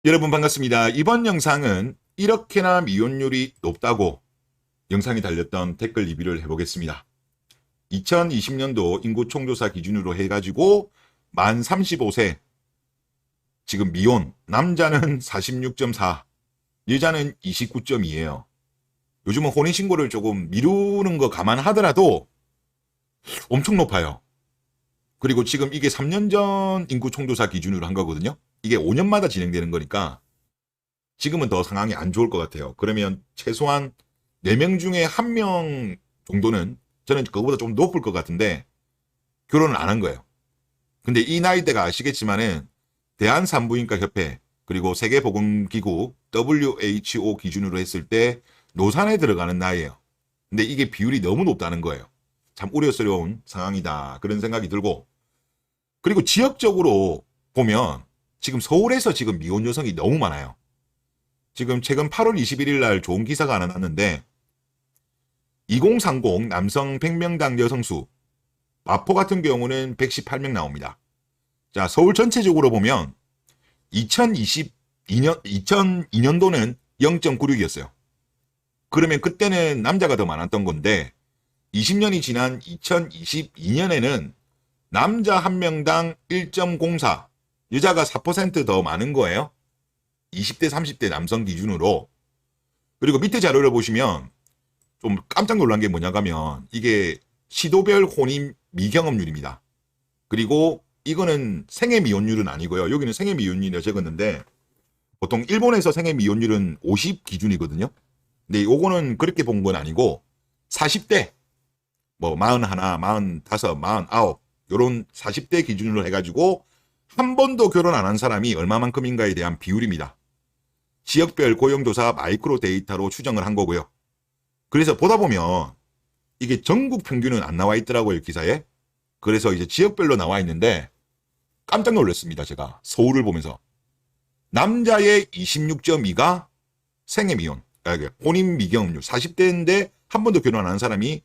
여러분 반갑습니다. 이번 영상은 이렇게나 미혼율이 높다고 영상이 달렸던 댓글 리뷰를 해보겠습니다. 2020년도 인구 총조사 기준으로 해가지고 만 35세 지금 미혼 남자는 46.4 여자는 29.2예요. 요즘은 혼인신고를 조금 미루는 거 감안하더라도 엄청 높아요. 그리고 지금 이게 3년 전 인구 총조사 기준으로 한 거거든요. 이게 5년마다 진행되는 거니까 지금은 더 상황이 안 좋을 것 같아요. 그러면 최소한 4명 중에 1명 정도는 저는 그거보다 좀 높을 것 같은데 결혼을 안 한 거예요. 근데 이 나이대가 아시겠지만은 대한산부인과 협회 그리고 세계보건기구 WHO 기준으로 했을 때 노산에 들어가는 나이예요. 근데 이게 비율이 너무 높다는 거예요. 참 우려스러운 상황이다. 그런 생각이 들고 그리고 지역적으로 보면 지금 서울에서 지금 미혼 여성이 너무 많아요. 지금 최근 8월 21일 날 좋은 기사가 하나 났는데 2030 남성 100명당 여성수 마포 같은 경우는 118명 나옵니다. 자, 서울 전체적으로 보면 2002년도는 0.96이었어요. 그러면 그때는 남자가 더 많았던 건데 20년이 지난 2022년에는 남자 1명당 1.04, 여자가 4%더 많은 거예요. 20대, 30대 남성 기준으로. 그리고 밑에 자료를 보시면 좀 깜짝 놀란 게 뭐냐 하면 이게 시도별 혼인 미경험률입니다. 그리고 이거는 생애 미혼율은 아니고요. 여기는 생애 미혼율이라 적었는데 보통 일본에서 생애 미혼율은 50 기준이거든요. 근데 요거는 그렇게 본 건 아니고 40대 뭐 41, 45, 49 요런 40대 기준으로 해가지고 한 번도 결혼 안 한 사람이 얼마만큼인가에 대한 비율입니다. 지역별 고용조사 마이크로 데이터로 추정을 한 거고요. 그래서 보다 보면 이게 전국 평균은 안 나와 있더라고요, 기사에. 그래서 이제 지역별로 나와 있는데 깜짝 놀랐습니다, 제가. 서울을 보면서. 남자의 26.2가 생애미혼, 혼인 미경험률 40대인데 한 번도 결혼 안 한 사람이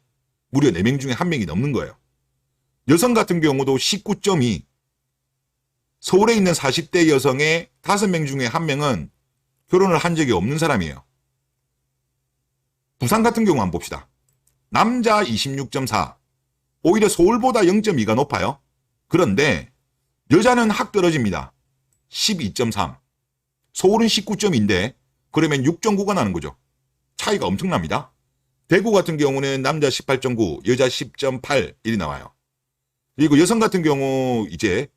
무려 4명 중에 1명이 넘는 거예요. 여성 같은 경우도 19.2. 서울에 있는 40대 여성의 5명 중에 1명은 결혼을 한 적이 없는 사람이에요. 부산 같은 경우 한번 봅시다. 남자 26.4. 오히려 서울보다 0.2가 높아요. 그런데 여자는 확 떨어집니다. 12.3. 서울은 19.2인데 그러면 6.9가 나는 거죠. 차이가 엄청납니다. 대구 같은 경우는 남자 18.9, 여자 10.8 일이 나와요. 그리고 여성 같은 경우 이제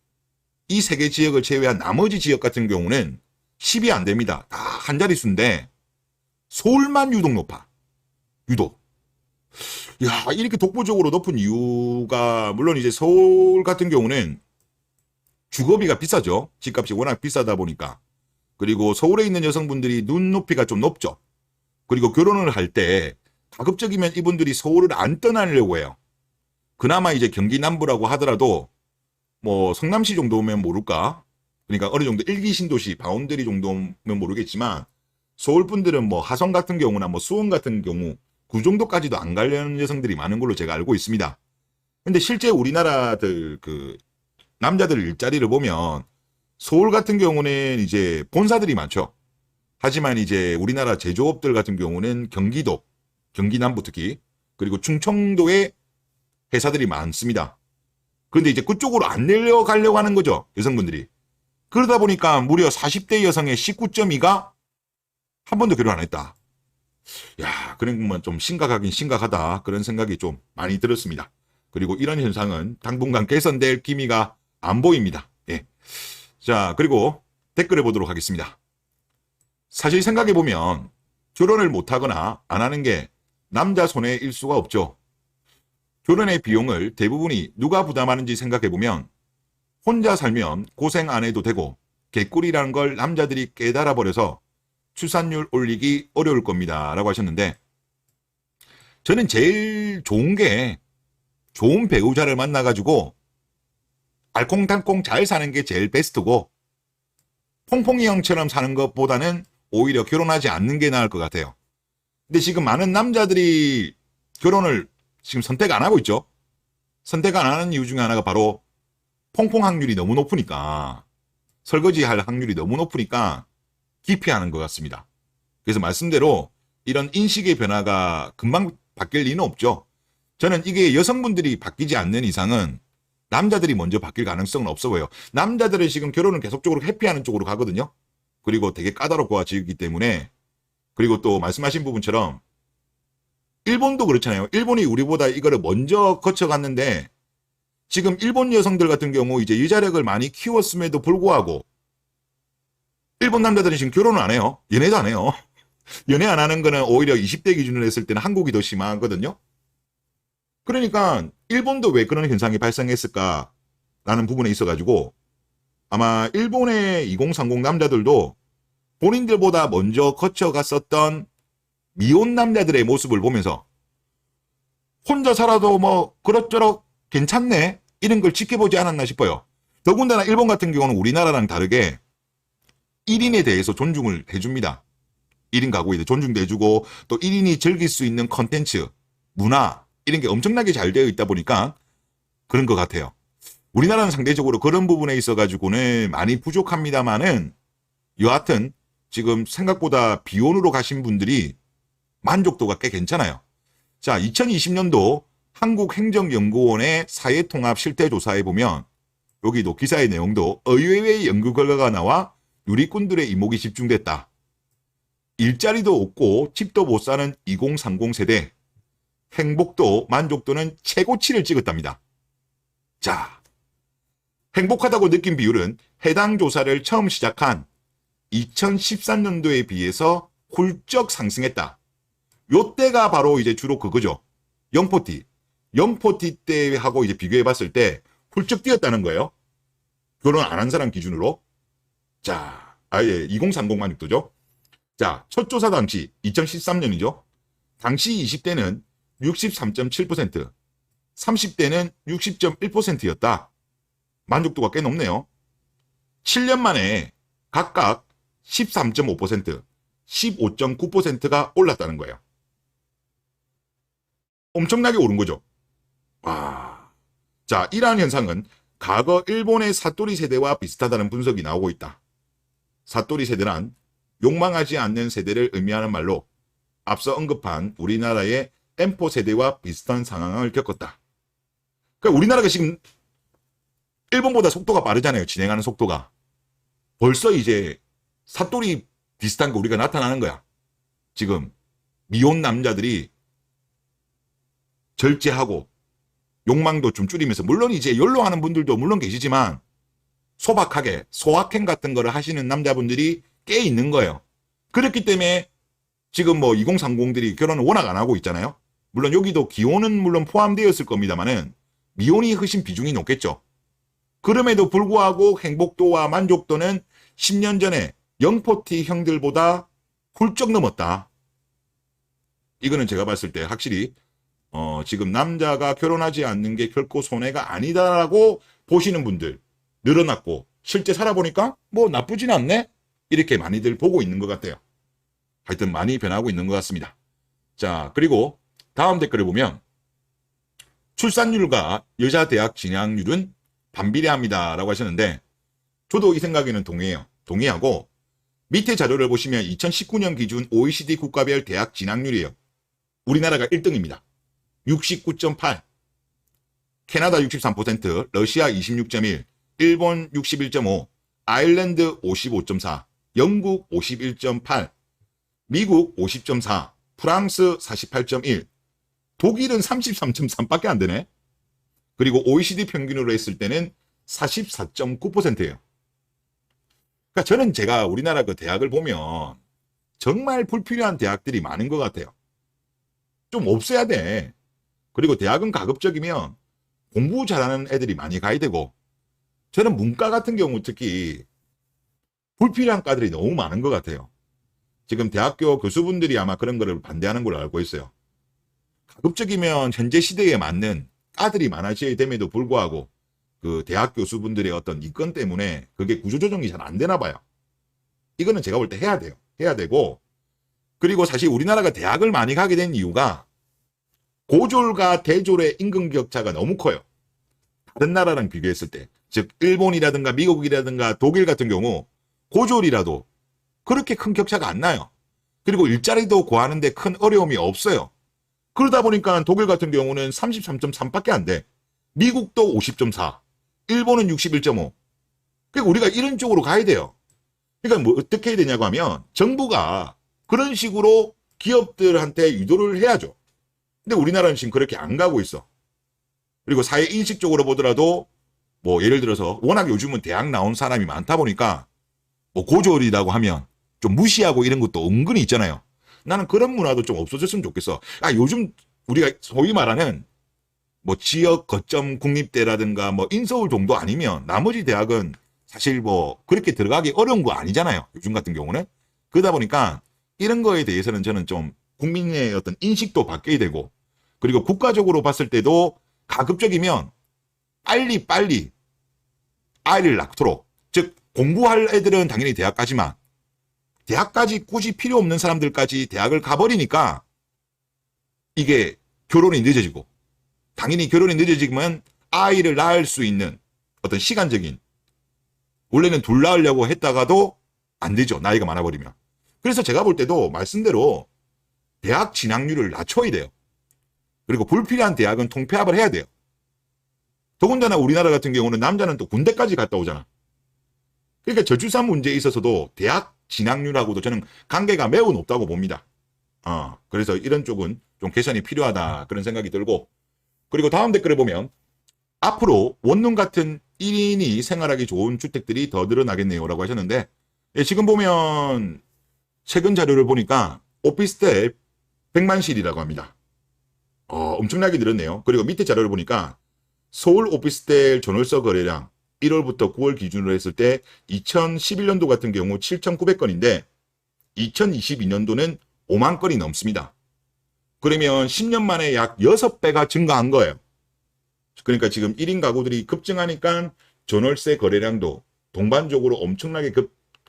이 세 개 지역을 제외한 나머지 지역 같은 경우는 10이 안 됩니다. 다 한 자릿수인데 서울만 유독 높아. 유독. 야, 이렇게 독보적으로 높은 이유가 물론 이제 서울 같은 경우는 주거비가 비싸죠. 집값이 워낙 비싸다 보니까. 그리고 서울에 있는 여성분들이 눈높이가 좀 높죠. 그리고 결혼을 할 때 가급적이면 이분들이 서울을 안 떠나려고 해요. 그나마 이제 경기 남부라고 하더라도 뭐 성남시 정도면 모를까? 그러니까 어느 정도 일기 신도시 바운더리 정도면 모르겠지만 서울 분들은 뭐 하성 같은 경우나 뭐 수원 같은 경우 그 정도까지도 안 가려는 여성들이 많은 걸로 제가 알고 있습니다. 근데 실제 우리나라들 그 남자들 일자리를 보면 서울 같은 경우는 이제 본사들이 많죠. 하지만 이제 우리나라 제조업들 같은 경우는 경기도, 경기 남부 특히 그리고 충청도에 회사들이 많습니다. 그런데 이제 그쪽으로 안 내려가려고 하는 거죠. 여성분들이. 그러다 보니까 무려 40대 여성의 19.2가 한 번도 결혼 안 했다. 야, 그런 건 좀 심각하긴 심각하다. 그런 생각이 좀 많이 들었습니다. 그리고 이런 현상은 당분간 개선될 기미가 안 보입니다. 예. 자, 그리고 댓글을 보도록 하겠습니다. 사실 생각해보면 결혼을 못하거나 안 하는 게 남자 손해에 일 수가 없죠. 결혼의 비용을 대부분이 누가 부담하는지 생각해보면 혼자 살면 고생 안 해도 되고 개꿀이라는 걸 남자들이 깨달아버려서 출산율 올리기 어려울 겁니다. 라고 하셨는데 저는 제일 좋은 게 좋은 배우자를 만나가지고 알콩달콩 잘 사는 게 제일 베스트고 퐁퐁이 형처럼 사는 것보다는 오히려 결혼하지 않는 게 나을 것 같아요. 근데 지금 많은 남자들이 결혼을 지금 선택 안 하고 있죠. 선택 안 하는 이유 중에 하나가 바로 퐁퐁 확률이 너무 높으니까 설거지 할 확률이 너무 높으니까 기피하는 것 같습니다. 그래서 말씀대로 이런 인식의 변화가 금방 바뀔 리는 없죠. 저는 이게 여성분들이 바뀌지 않는 이상은 남자들이 먼저 바뀔 가능성은 없어 보여요. 남자들은 지금 결혼을 계속적으로 회피하는 쪽으로 가거든요. 그리고 되게 까다롭고 지기 때문에, 그리고 또 말씀하신 부분처럼 일본도 그렇잖아요. 일본이 우리보다 이거를 먼저 거쳐갔는데 지금 일본 여성들 같은 경우 이제 유자력을 많이 키웠음에도 불구하고 일본 남자들은 지금 결혼을 안 해요. 연애도 안 해요. 연애 안 하는 거는 오히려 20대 기준으로 했을 때는 한국이 더 심하거든요. 그러니까 일본도 왜 그런 현상이 발생했을까라는 부분에 있어가지고 아마 일본의 2030 남자들도 본인들보다 먼저 거쳐갔었던 미혼 남자들의 모습을 보면서 혼자 살아도 뭐 그럭저럭 괜찮네 이런 걸 지켜보지 않았나 싶어요. 더군다나 일본 같은 경우는 우리나라랑 다르게 1인에 대해서 존중을 해줍니다. 1인 가구에 존중도 해주고 또 1인이 즐길 수 있는 컨텐츠, 문화 이런 게 엄청나게 잘 되어 있다 보니까 그런 것 같아요. 우리나라는 상대적으로 그런 부분에 있어가지고는 많이 부족합니다만은 여하튼 지금 생각보다 비혼으로 가신 분들이 만족도가 꽤 괜찮아요. 자, 2020년도 한국행정연구원의 사회통합 실태조사에 보면 여기도 기사의 내용도 의외의 연구 결과가 나와 누리꾼들의 이목이 집중됐다. 일자리도 없고 집도 못 사는 2030 세대. 행복도 만족도는 최고치를 찍었답니다. 자, 행복하다고 느낀 비율은 해당 조사를 처음 시작한 2013년도에 비해서 훌쩍 상승했다. 요때가 바로 이제 주로 그거죠. 영포티. 영포티 때하고 이제 비교해 봤을 때 훌쩍 뛰었다는 거예요. 결혼 안 한 사람 기준으로. 자, 아예 2030 만족도죠. 자, 첫 조사 당시 2013년이죠. 당시 20대는 63.7%, 30대는 60.1%였다. 만족도가 꽤 높네요. 7년 만에 각각 13.5%, 15.9%가 올랐다는 거예요. 엄청나게 오른 거죠. 와. 자, 이러한 현상은 과거 일본의 사또리 세대와 비슷하다는 분석이 나오고 있다. 사또리 세대란 욕망하지 않는 세대를 의미하는 말로 앞서 언급한 우리나라의 M4 세대와 비슷한 상황을 겪었다. 그러니까 우리나라가 지금 일본보다 속도가 빠르잖아요. 진행하는 속도가. 벌써 이제 사또리 비슷한 거 우리가 나타나는 거야. 지금 미혼 남자들이 절제하고 욕망도 좀 줄이면서, 물론 이제 연로하는 분들도 물론 계시지만 소박하게 소확행 같은 거를 하시는 남자분들이 꽤 있는 거예요. 그렇기 때문에 지금 뭐 2030들이 결혼을 워낙 안 하고 있잖아요. 물론 여기도 기혼은 물론 포함되었을 겁니다만은 미혼이 훨씬 비중이 높겠죠. 그럼에도 불구하고 행복도와 만족도는 10년 전에 영포티 형들보다 훌쩍 넘었다. 이거는 제가 봤을 때 확실히 지금 남자가 결혼하지 않는 게 결코 손해가 아니다라고 보시는 분들 늘어났고, 실제 살아보니까 뭐 나쁘진 않네? 이렇게 많이들 보고 있는 것 같아요. 하여튼 많이 변하고 있는 것 같습니다. 자, 그리고 다음 댓글을 보면 출산율과 여자 대학 진학률은 반비례합니다 라고 하셨는데, 저도 이 생각에는 동의하고, 밑에 자료를 보시면 2019년 기준 OECD 국가별 대학 진학률이에요. 우리나라가 1등입니다. 69.8, 캐나다 63%, 러시아 26.1, 일본 61.5, 아일랜드 55.4, 영국 51.8, 미국 50.4, 프랑스 48.1, 독일은 33.3밖에 안 되네. 그리고 OECD 평균으로 했을 때는 44.9%예요. 그러니까 저는 제가 우리나라 그 대학을 보면 정말 불필요한 대학들이 많은 것 같아요. 좀 없애야 돼. 그리고 대학은 가급적이면 공부 잘하는 애들이 많이 가야 되고, 저는 문과 같은 경우 특히 불필요한 과들이 너무 많은 것 같아요. 지금 대학교 교수분들이 아마 그런 거를 반대하는 걸로 알고 있어요. 가급적이면 현재 시대에 맞는 과들이 많아져야 됨에도 불구하고 그 대학 교수분들의 어떤 이권 때문에 그게 구조조정이 잘 안 되나 봐요. 이거는 제가 볼 때 해야 돼요. 해야 되고, 그리고 사실 우리나라가 대학을 많이 가게 된 이유가 고졸과 대졸의 임금 격차가 너무 커요. 다른 나라랑 비교했을 때. 즉 일본이라든가 미국이라든가 독일 같은 경우 고졸이라도 그렇게 큰 격차가 안 나요. 그리고 일자리도 구하는데 큰 어려움이 없어요. 그러다 보니까 독일 같은 경우는 33.3밖에 안 돼. 미국도 50.4, 일본은 61.5. 그러니까 우리가 이런 쪽으로 가야 돼요. 그러니까 뭐 어떻게 해야 되냐고 하면 정부가 그런 식으로 기업들한테 유도를 해야죠. 근데 우리나라는 지금 그렇게 안 가고 있어. 그리고 사회 인식적으로 보더라도 뭐 예를 들어서 워낙 요즘은 대학 나온 사람이 많다 보니까 뭐 고졸이라고 하면 좀 무시하고 이런 것도 은근히 있잖아요. 나는 그런 문화도 좀 없어졌으면 좋겠어. 요즘 우리가 소위 말하는 뭐 지역 거점 국립대라든가 뭐 인서울 정도 아니면 나머지 대학은 사실 뭐 그렇게 들어가기 어려운 거 아니잖아요. 요즘 같은 경우는. 그러다 보니까 이런 거에 대해서는 저는 좀 국민의 어떤 인식도 바뀌어야 되고, 그리고 국가적으로 봤을 때도 가급적이면 빨리 아이를 낳도록, 즉 공부할 애들은 당연히 대학 가지만 대학까지 굳이 필요 없는 사람들까지 대학을 가버리니까 이게 결혼이 늦어지고, 당연히 결혼이 늦어지면 아이를 낳을 수 있는 어떤 시간적인, 원래는 둘 낳으려고 했다가도 안 되죠. 나이가 많아버리면. 그래서 제가 볼 때도 말씀대로 대학 진학률을 낮춰야 돼요. 그리고 불필요한 대학은 통폐합을 해야 돼요. 더군다나 우리나라 같은 경우는 남자는 또 군대까지 갔다 오잖아. 그러니까 저출산 문제에 있어서도 대학 진학률하고도 저는 관계가 매우 높다고 봅니다. 그래서 이런 쪽은 좀 개선이 필요하다 그런 생각이 들고, 그리고 다음 댓글에 보면 앞으로 원룸 같은 1인이 생활하기 좋은 주택들이 더 늘어나겠네요 라고 하셨는데, 지금 보면 최근 자료를 보니까 오피스텔 100만실이라고 합니다. 엄청나게 늘었네요. 그리고 밑에 자료를 보니까 서울 오피스텔 전월서 거래량 1월부터 9월 기준으로 했을 때 2011년도 같은 경우 7,900건인데 2022년도는 5만 건이 넘습니다. 그러면 10년 만에 약 6배가 증가한 거예요. 그러니까 지금 1인 가구들이 급증하니까 전월세 거래량도 동반적으로 엄청나게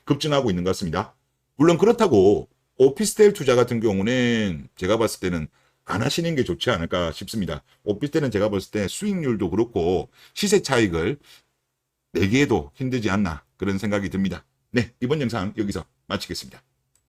급증하고 있는 것 같습니다. 물론 그렇다고 오피스텔 투자 같은 경우는 제가 봤을 때는 안 하시는 게 좋지 않을까 싶습니다. 오피스텔은 제가 봤을 때 수익률도 그렇고 시세 차익을 내기에도 힘들지 않나 그런 생각이 듭니다. 네, 이번 영상 여기서 마치겠습니다.